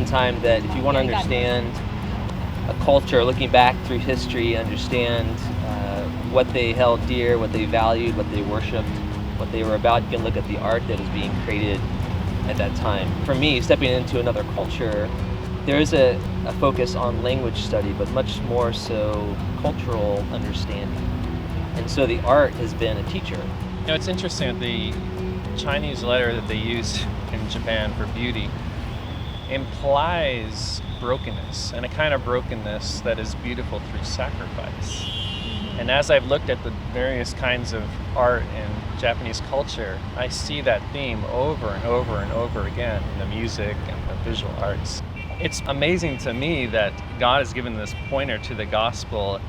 one time that if you want to understand a culture, looking back through history, understand what they held dear, what they valued, what they worshipped, what they were about, you can look at the art that was being created at that time. For me, stepping into another culture, there is a focus on language study, but much more so cultural understanding. And so the art has been a teacher. You know, it's interesting that the Chinese letter that they use in Japan for beauty implies brokenness, and a kind of brokenness that is beautiful through sacrifice. And as I've looked at the various kinds of art in Japanese culture, I see that theme over and over and over again in the music and the visual arts. It's amazing to me that God has given this pointer to the gospel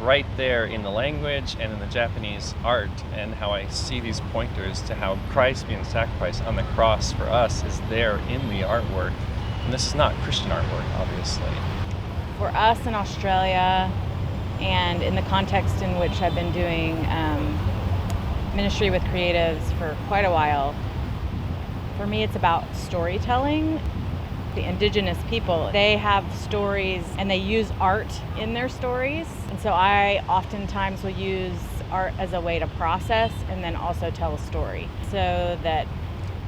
right there in the language and in the Japanese art, and how I see these pointers to how Christ being sacrificed on the cross for us is there in the artwork. And this is not Christian artwork, obviously. For us in Australia, and in the context in which I've been doing ministry with creatives for quite a while, for me it's about storytelling. The indigenous people, they have stories and they use art in their stories. And so I oftentimes will use art as a way to process and then also tell a story, so that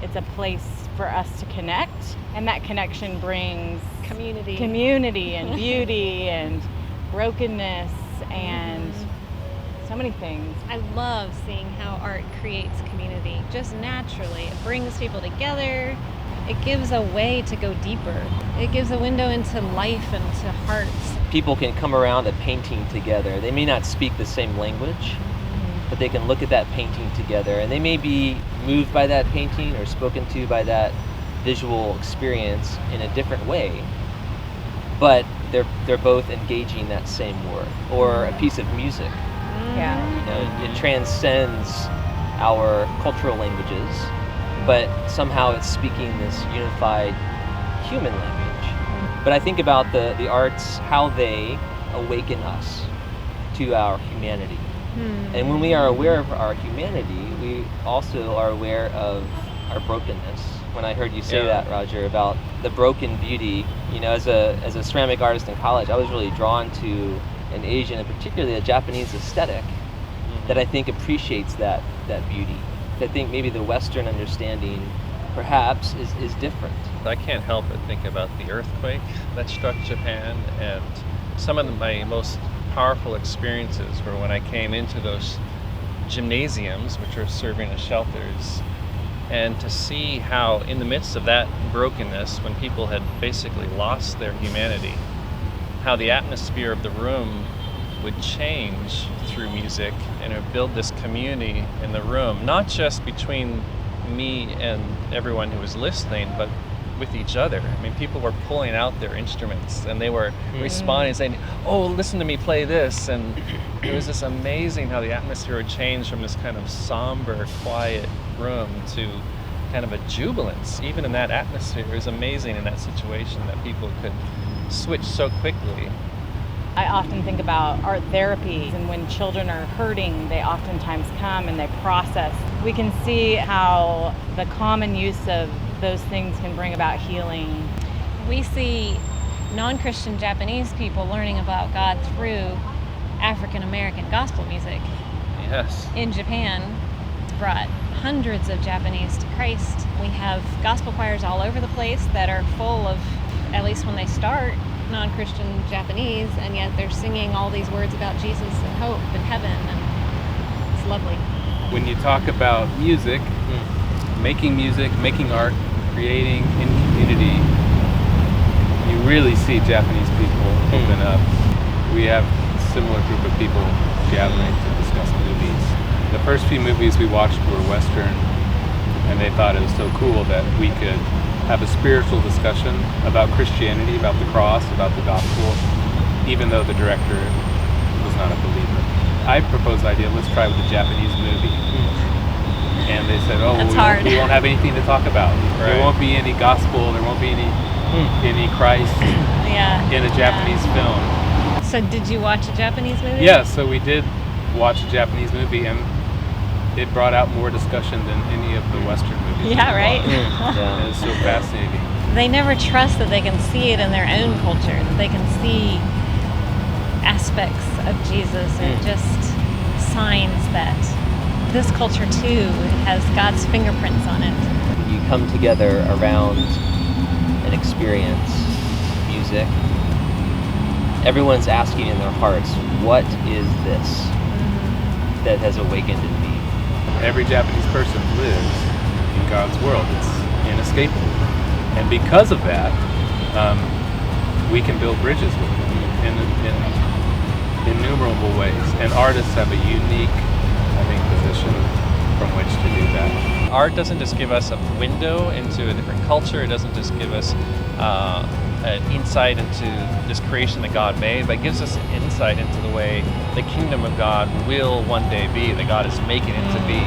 it's a place for us to connect. And that connection brings community and beauty and brokenness and so many things. I love seeing how art creates community just naturally. It brings people together. It gives a way to go deeper. It gives a window into life and to hearts. People can come around a painting together. They may not speak the same language, but they can look at that painting together, and they may be moved by that painting or spoken to by that visual experience in a different way, but they're both engaging that same work. Or a piece of music. Yeah. You know, it transcends our cultural languages, but somehow it's speaking this unified human language. But I think about the arts, how they awaken us to our humanity. And when we are aware of our humanity, we also are aware of our brokenness. When I heard you say that, Roger, about the broken beauty, you know, as a ceramic artist in college, I was really drawn to an Asian and particularly a Japanese aesthetic that I think appreciates that beauty. I think maybe the Western understanding perhaps is different. I can't help but think about the earthquake that struck Japan, and some of my most powerful experiences were when I came into those gymnasiums, which are serving as shelters, and to see how in the midst of that brokenness, when people had basically lost their humanity, how the atmosphere of the room would change through music, and it would build this community in the room, not just between me and everyone who was listening, but with each other. I mean, people were pulling out their instruments and they were responding, saying, "Oh, listen to me play this." And it was just amazing how the atmosphere would change from this kind of somber, quiet room to kind of a jubilance. Even in that atmosphere, it was amazing in that situation that people could switch so quickly. I often think about art therapies, and when children are hurting, they oftentimes come and they process. We can see how the common use of those things can bring about healing. We see non-Christian Japanese people learning about God through African American gospel music. Yes. In Japan, brought hundreds of Japanese to Christ. We have gospel choirs all over the place that are full of, at least when they start, non-Christian Japanese, and yet they're singing all these words about Jesus and hope and heaven, and it's lovely. When you talk about music, making art, creating in community, you really see Japanese people open up. We have a similar group of people gathering to discuss movies. The first few movies we watched were Western, and they thought it was so cool that we could have a spiritual discussion about Christianity, about the cross, about the gospel, even though the director was not a believer. I proposed the idea, let's try with a Japanese movie. And they said, oh, we won't have anything to talk about. Right. There won't be any gospel, there won't be any Christ in a Japanese film. So did you watch a Japanese movie? Yeah, so we did watch a Japanese movie, and it brought out more discussion than any of the Western movies. Yeah, right? It was so fascinating. they never trust that they can see it in their own culture, that they can see aspects of Jesus and just signs that this culture too has God's fingerprints on it. When you come together around an experience, music, everyone's asking in their hearts, what is this that has awakened in me? Every Japanese person lives in God's world. It's inescapable. And because of that, we can build bridges with them in innumerable ways. And artists have a unique, I think, position from which to do that. Art doesn't just give us a window into a different culture. It doesn't just give us an insight into this creation that God made, but it gives us an insight into the way the kingdom of God will one day be, that God is making it to be.